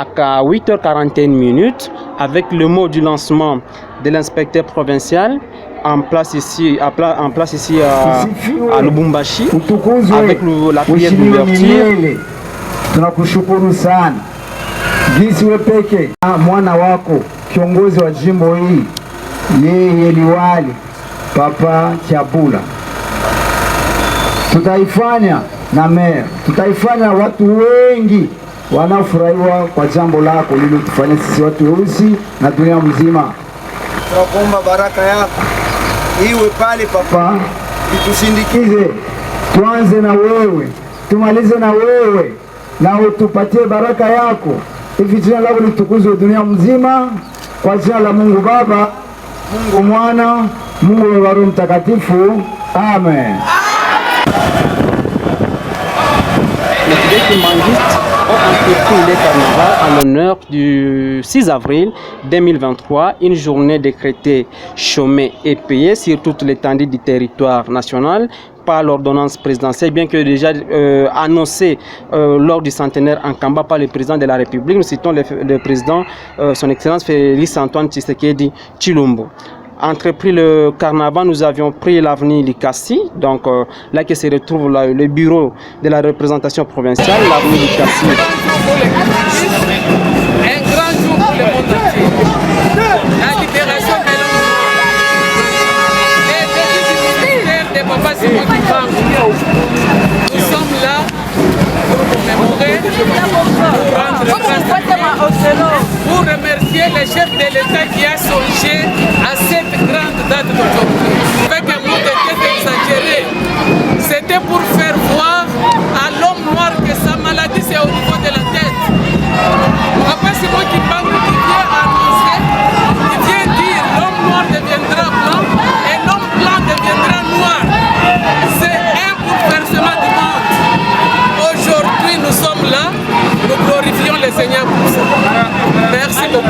À 8h41 avec le mot du lancement de l'inspecteur provincial en place ici à Lubumbashi avec la prière d'ouverture. Tunakushukuru sana jinsi wewe peke mwana wako kiongozi wa jimbo hii, yeye liwali Papa Chabula, tutaifanya na meya, tutaifanya watu wengi wanafurahiwa kwa jambo lako lililotufanya sisi watu weusi na dunia mzima. Tunakuomba baraka yako iwe pale Papa, itusindikize, tuanze na wewe, tumalize na wewe, na utupatie baraka yako hivi jina lako litukuzwe dunia mzima, kwa jina la Mungu Baba, Mungu Mwana, Mungu wa Roho Mtakatifu. Amen. Ont entrepris les carnavals en l'honneur du 6 avril 2023, une journée décrétée chômée et payée sur toute l'étendue du territoire national par l'ordonnance présidentielle, bien que déjà annoncé lors du centenaire en Kamba par le président de la République. Nous citons le président, son Excellence Félix Antoine Tshisekedi Tshilombo. Entrepris le carnaval, nous avions pris l'avenue Likasi, donc là que se retrouve le bureau de la représentation provinciale, l'avenue Likasi. Un grand jour pour le monde entier. La libération des Papa Simon Kimbangu. Nous sommes là pour commémorer, pour rendre grâce, pour remercier le chef de l'État qui a songé à cette grande date d'aujourd'hui. Avec un mot de tête exagéré, c'était pour faire voir à l'homme noir que sa maladie c'est au niveau de la tête. Papa Simon Kimbangu qui vient annoncer, qui vient dire l'homme noir deviendra blanc et l'homme blanc deviendra noir. C'est un bouleversement du monde. Aujourd'hui nous sommes là, nous glorifions le Seigneur pour ça. Merci beaucoup.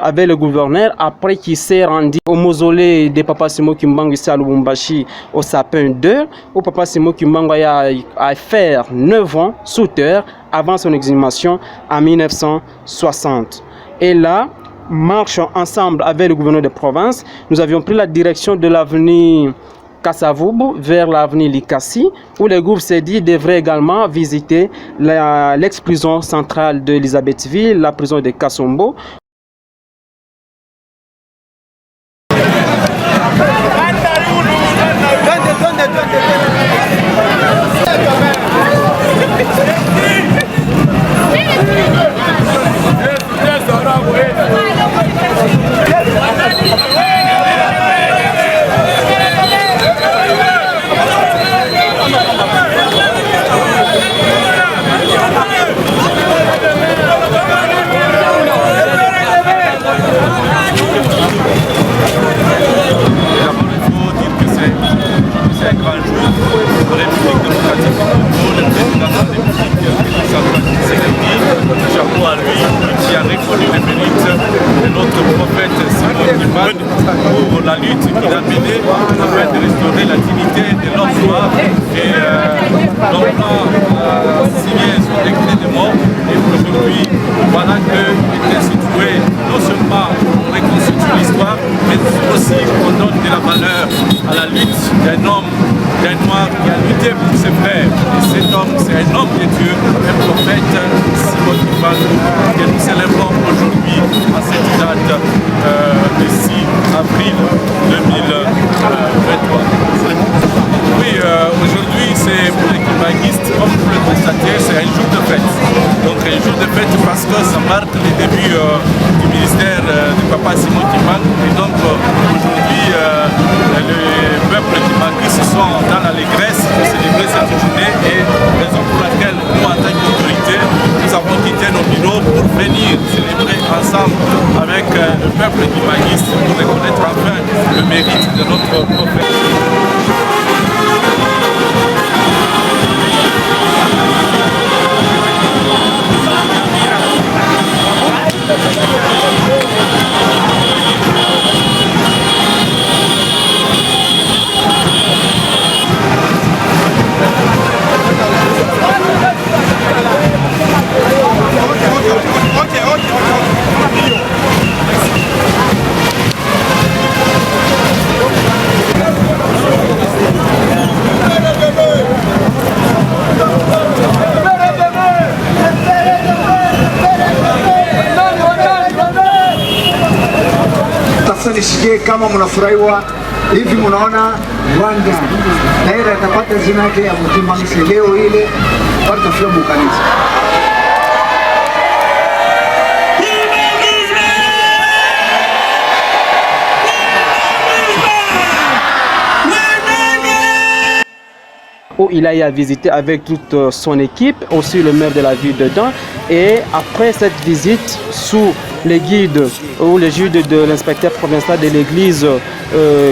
Avec le gouverneur, après qu'il s'est rendu au mausolée de Papa Simon Kimbangu ici à Lubumbashi au sapin 2, où Papa Simon Kimbangu a fait 9 ans sous terre avant son exhumation en 1960. Et là, marchons ensemble avec le gouverneur de province, nous avions pris la direction de l'avenue Kasavubu vers l'avenue Likasi, où le groupe s'est dit devrait également visiter l'ex-prison centrale d'Elisabethville, la prison de Kasombo. C'est un grand jour pour la République démocratique du Congo, le président de la République. Kimbangu pour la lutte qu'il a menée afin de restaurer la dignité de l'homme noir. Et l'homme a signé son décret de mort. Et aujourd'hui, voilà qu'il est situé non seulement on reconstitue l'histoire, mais aussi on donne de la valeur à la lutte d'un homme, d'un noir qui a lutté pour ses frères. Et cet homme, c'est un homme de Dieu, un prophète, Simon Kimbangu, que nous célébrons aujourd'hui à cette date du 6 avril 2023. Oui, aujourd'hui, c'est pour les kimbanguistes, comme vous le constatez, c'est un jour de fête. Donc un jour de fête parce que ça marque le début du ministère du papa Simon Kimbangu. Et donc aujourd'hui, le peuple kimbanguiste sont dans l'allégresse de célébrer cette journée et raison pour laquelle nous, en tant qu'autorité, nous avons quitté nos bureaux pour venir célébrer ensemble avec le peuple kimbanguiste pour reconnaître enfin le mérite de notre prophète. Nisikie kama mnafurahiwa hivi, mnaona Rwanda naira atapata jina yake ya Mtimbangu leo ile watafika mukanisa. Où il a eu à visiter avec toute son équipe, aussi le maire de la ville dedans. Et après cette visite, sous les guides ou les guides de l'inspecteur provincial de l'église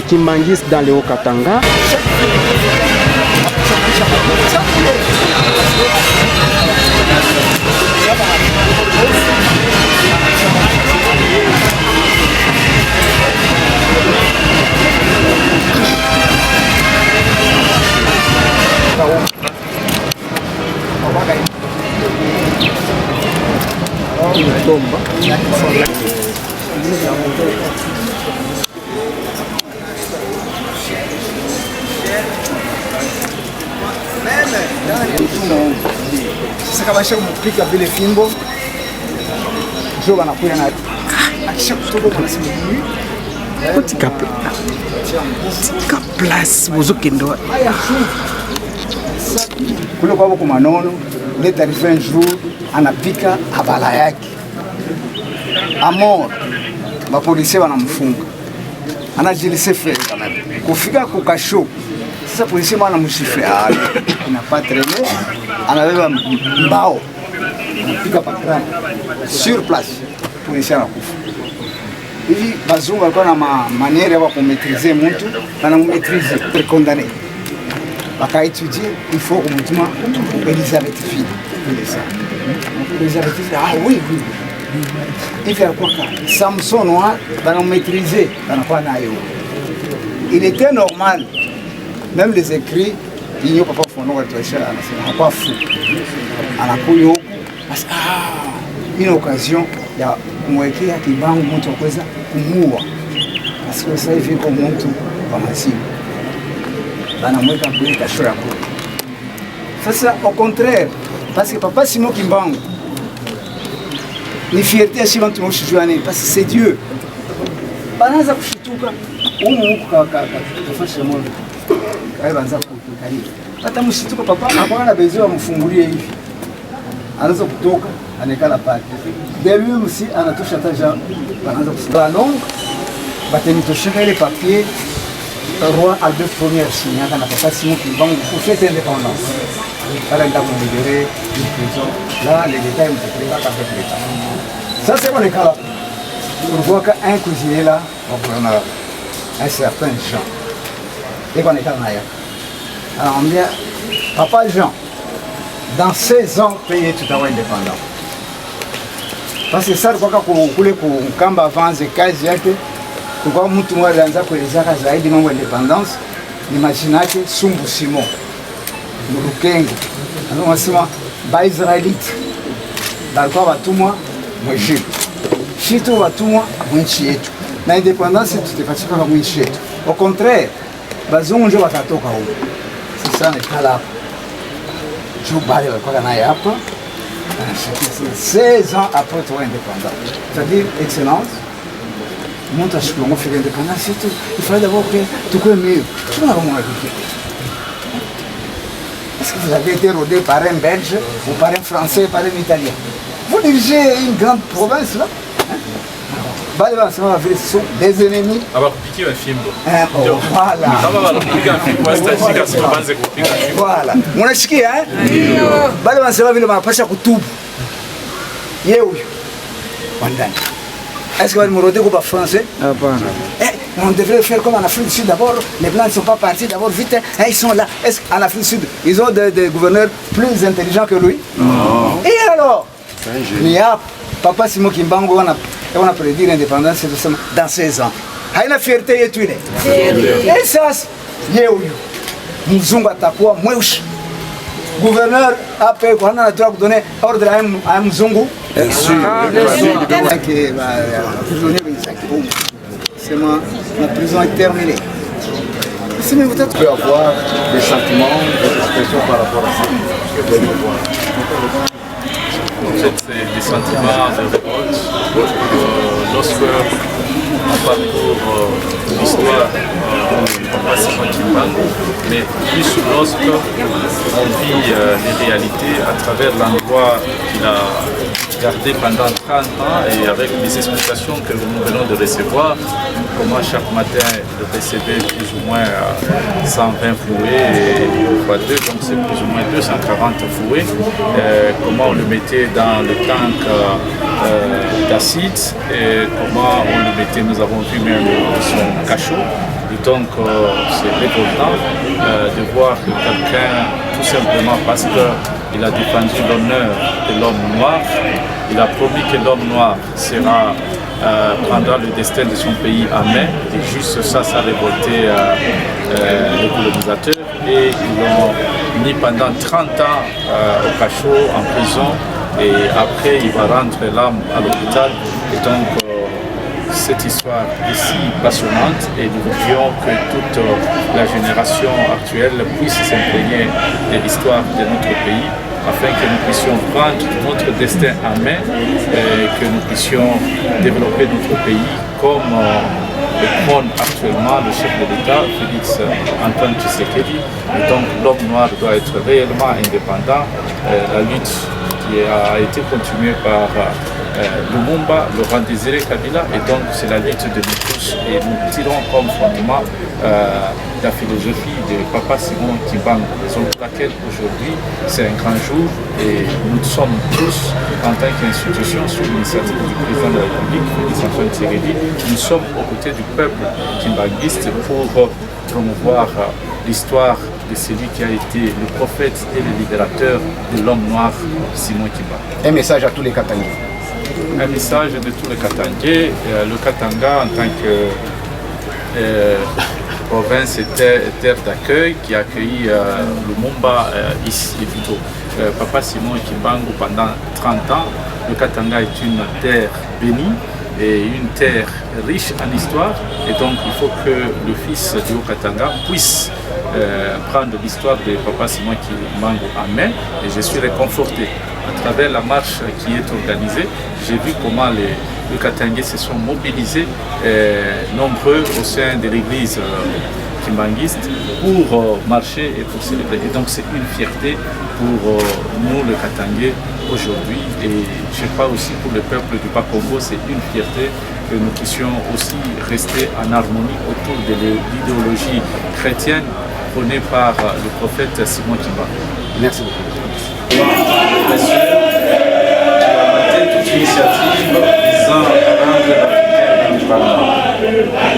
kimbanguiste dans le Haut-Katanga, sasa kama sha kupika vile fimbo ndio wanakuja na akisha kutoka kwa simu tika place buzukendo kule kwa huko Manono ile taarifa un jour anapika habala yake amor mapolisi wanamfunga anajilise frere kama kufika kukasho. Sasa polisi mwana mshife inapata rele anabeba mbao anapika pakrani sur place, polisi anakufa. Hivi bazungu walikuwa na maniere ya kumaîtriser mtu na kumaîtriser précondamné bakaétudier il faut kumtuma Elizabeth fille Elizabeth oui hivi alikuwa Samson wa banamumaîtriser banakuwa nayo. Il était normal. Même les écrits, il n'y a pas fondé à toi, c'est pas fou. À la couille, parce une occasion, il y a un écrit qui va vous montrer ça pour mourir. Parce que ça, il fait comme un tout, pas massif. Dans la moitié, il y a un choix. C'est ça, au contraire, parce que papa Simon Kimbangu, ni fierté à Simon Kimbangu, parce que c'est Dieu. Banaza kushituka, kafasha moyo. Kaibanza kukaribu. Hata mshituko papa hapana bezo amfungulie hivi. Anaanza kutoka, anekala pale. Début aussi anatosha taja anaanza kusema long. Batenitosheka ile papier roi Albert Ier signaka na papa Simon Kimbangu pour cette indépendance. Para nda libérer une prison. Là les détails me préparent avec l'État. Ça c'est mon écart. On voit qu'un cuisinier là, on a un certain Jean. Et qu'on est à Naya. Alors on dit, papa Jean, dans 16 ans, pays tout à l'heure indépendant. Parce que ça, quoi qu'on coule pour Kamba avance, 15 ans, kwa mtu mmoja alianza kuelezaka zaidi mambo ya independence, ni majina yake Sumbu Simon Mulukengo. Anasema Baisraelite balikuwa watumwa mw'Egypte, shitu watumwa mw'nchi yetu, na independence tutapatika kwa mw'nchi yetu. Au contraire, bazungu ndio watatoka huko. Sasa nikala hapa juu bale walikuwa naye hapa 16 ans après toi indépendant, c'est-à-dire excellence. Monte à ce qu'on fait l'indépendance, il fallait d'abord que tout soit mieux. Tu vois comment on a vécu. Est-ce que vous avez été rodé par un Belge ou par un Français, par un Italien? Vous dirigez une grande province là. Ce sont des ennemis. Voilà. Unasikia bale wanasema vile wanapasha kutubu. Yeye huyo wandani. Est-ce que vous me rodez comme français? On devrait faire comme en Afrique du Sud d'abord. Les Blancs ne sont pas partis d'abord vite. Ils sont là. Est-ce qu'en Afrique du Sud, ils ont des gouverneurs plus intelligents que lui? Non. Et alors? Mais Papa Simon Kimbangu, on a prédit l'indépendance dans 16 ans. Il y a une fierté et tout. Et ça, Mzungu atakuwa mweusi. Gouverneur après quand on a droit de donner ordre à Mzungu. C'est ma prison est terminée. Si mais peut-être peut avoir des sentiments, des expressions par rapport à ça. En fait, c'est des sentiments de révolte. Lorsque on parcourt l'histoire, on passe Simon Kimbangu, mais plus lorsque on vit les réalités à travers l'endroit qu'il a gardé pendant 30 ans et avec les explications que nous venons de recevoir, comment chaque matin il recevait plus ou moins 120 fouets et fois 2, donc c'est plus ou moins 240 fouets, comment on le mettait dans le tank d'acide et comment on le mettait, nous avons vu même son cachot. Et donc c'est révoltant de voir que quelqu'un, tout simplement parce qu'il a défendu l'honneur de l'homme noir, il a promis que l'homme noir prendra le destin de son pays à main, et juste ça a révolté les colonisateurs, et ils l'ont mis pendant 30 ans au cachot, en prison, et après il va rendre l'âme à l'hôpital. Et donc cette histoire est si passionnante, et nous voulions que toute la génération actuelle puisse s'imprégner de l'histoire de notre pays, afin que nous puissions prendre notre destin en main et que nous puissions développer notre pays comme le prône actuellement le chef de l'État, Félix Antoine Tshisekedi. Et donc l'homme noir doit être réellement indépendant. La lutte qui a été continuée par Lumumba, Laurent Désiré Kabila, et donc c'est la lutte de nous tous, et nous tirons comme fondement la philosophie de Papa Simon Kimbangu, raison pour laquelle aujourd'hui c'est un grand jour, et nous sommes tous en tant qu'institution sous l'initiative du président de la République, Félix Antoine Tshisekedi, nous sommes aux côtés du peuple kimbanguiste pour promouvoir l'histoire de celui qui a été le prophète et le libérateur de l'homme noir, Simon Kimbangu. Un message à tous les Katangais. Un message de tous les Katangais. Le Katanga, en tant que province et terre d'accueil, qui a accueilli Lumumba ici, plutôt Papa Simon Kimbangu pendant 30 ans. Le Katanga est une terre bénie et une terre riche en histoire, et donc il faut que le fils du Haut-Katanga puisse prendre l'histoire de Papa Simon Kimbangu en main, et je suis réconforté. À travers la marche qui est organisée, j'ai vu comment les Katangais se sont mobilisés, nombreux au sein de l'église kimbanguiste, pour marcher et pour célébrer. Et donc c'est une fierté pour nous, le Katangais, aujourd'hui, et je crois aussi pour le peuple du Bas-Congo, c'est une fierté que nous puissions aussi rester en harmonie autour de l'idéologie chrétienne prônée par le prophète Simon Kimbangu. Merci beaucoup. Bien sûr, toute initiative visant à rendre l'Africain indépendant.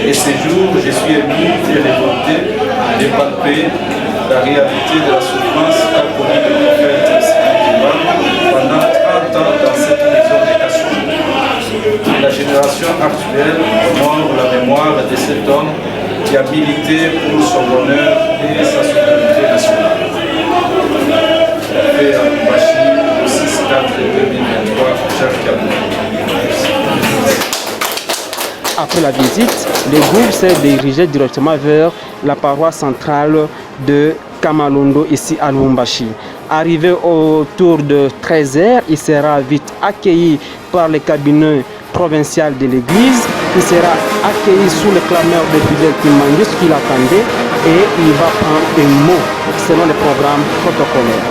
Et ces jours, je suis ému et révolté de palper la réalité de la souffrance qu'a connue le prophète Simon Kimbangu pendant 30 ans dans cette maison de cachot. la génération actuelle honore la mémoire de cet homme qui a milité pour son bonheur et sa souveraineté nationale. Fait à Lubumbashi, le 6/4/2023, Jacques Kaboul. Après la visite, le groupe s'est dirigé directement vers la paroisse centrale de Kamalondo, ici à Lubumbashi. Arrivé autour de 13h, il sera vite accueilli par le cabinet provincial de l'église. Il sera accueilli sous le clameur de Fidel Kimangis qui l'attendait et il va prendre un mot selon le programme protocolaire.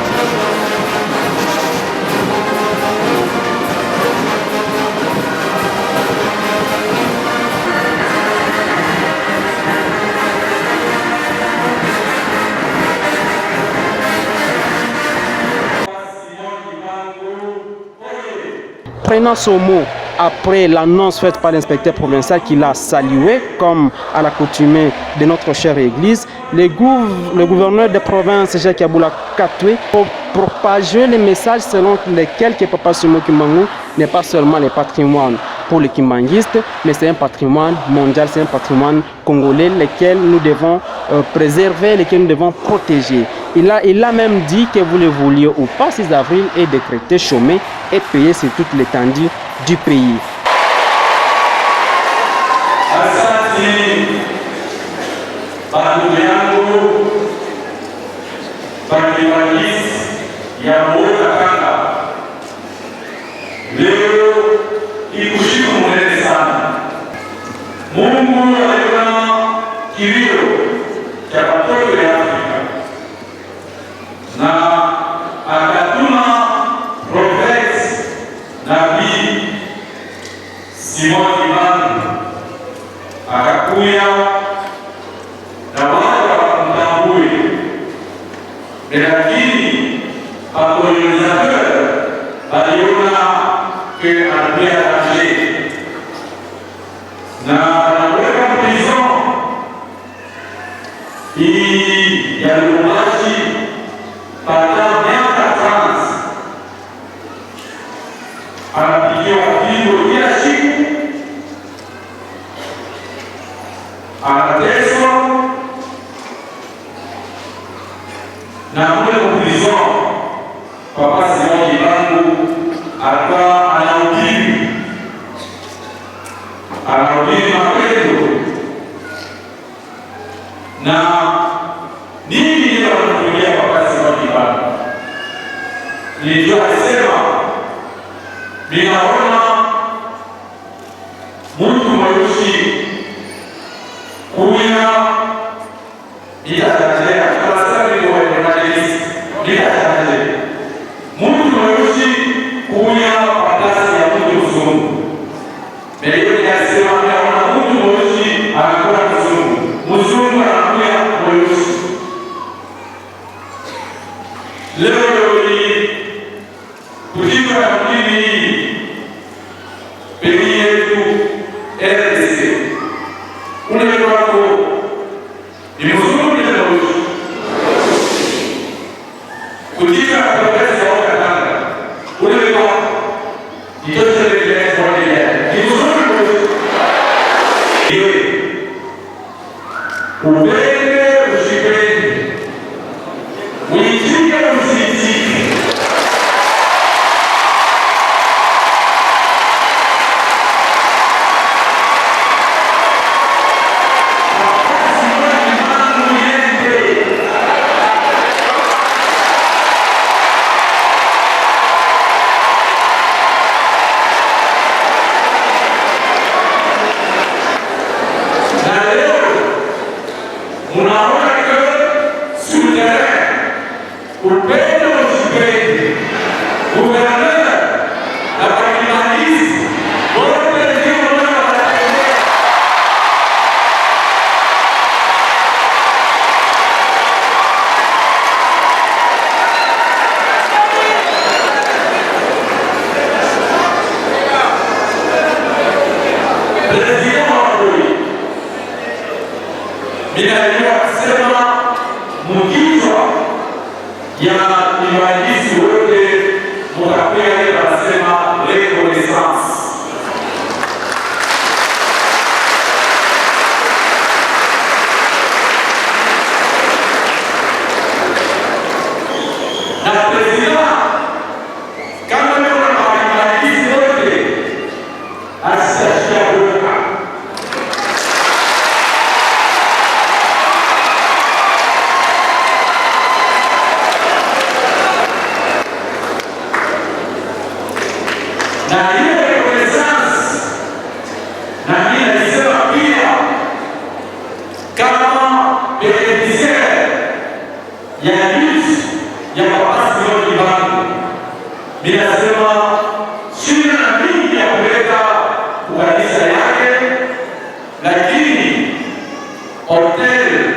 Prenant ce mot après l'annonce faite par l'inspecteur provincial qui l'a salué comme à l'accoutumée de notre chère église, le gouverneur de province Jacques Aboula Katoué propageait les messages selon lesquels que Papa Simo Kimbangu n'est pas seulement le patrimoine pour les kimbanguistes, mais c'est un patrimoine mondial, c'est un patrimoine congolais, lequel nous devons préserver, lequel nous devons protéger. Il a même dit que vous le vouliez ou pas, 6 avril est décrété chômé et payé sur toute l'étendue du pays. Mungu aliona kilio cha watoto ya Afrika na akatuma Profesa Nabii Simon Kimbangu akakuya na wale wakamtambue, lakini akolonizateur aliona que alikuwa danger na anaweka prison hii ya Lubumbashi pendant 24 ans, anapigiwa pigo kila siku, anateswa na mule prison. Papa Simon Kimbangu alikuwa anahubiri mapendo na nini ndio wanatumia Papa Simon Kimbangu. Ndio alisema ninaona mtu mweusi kuya itatajea tunasema ndio evangelist itatajea mtu mweusi kuya patasi ya mtu mzungu. Mbele alisema naona mtu mweusi anakuwa mzungu, mzungu anakuwa mweusi. Leo ni kujibu ya mjini hii peni yetu RDC. Ule wako ni mzungu ni mweusi. Kujibu ya profesa wa Katanga. Ule wako ni tote ile ya ni mzungu. Upende usipende, uitike usitike. Ninaelewa kusema mkichwa ya imajisi wote mtakuwa ile wanasema reconnaissance. ya Papa Simeon Ibangu. Ninasema sina na mingi ya kuleta kanisa yake, lakini hotel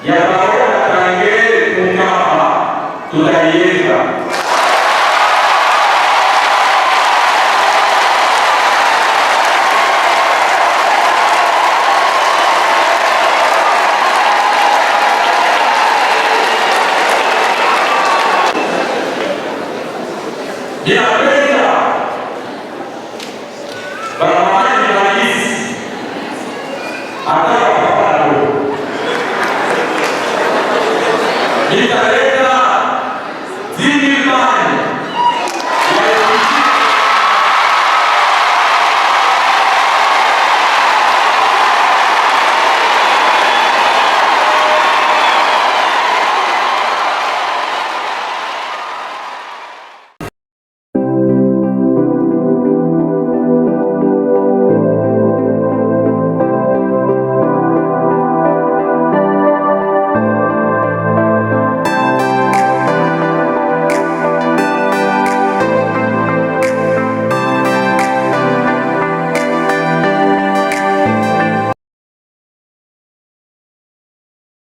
ya Barona Tange Mungamba tutaijenga. Ninapenda Barabara Rais ataka kupata.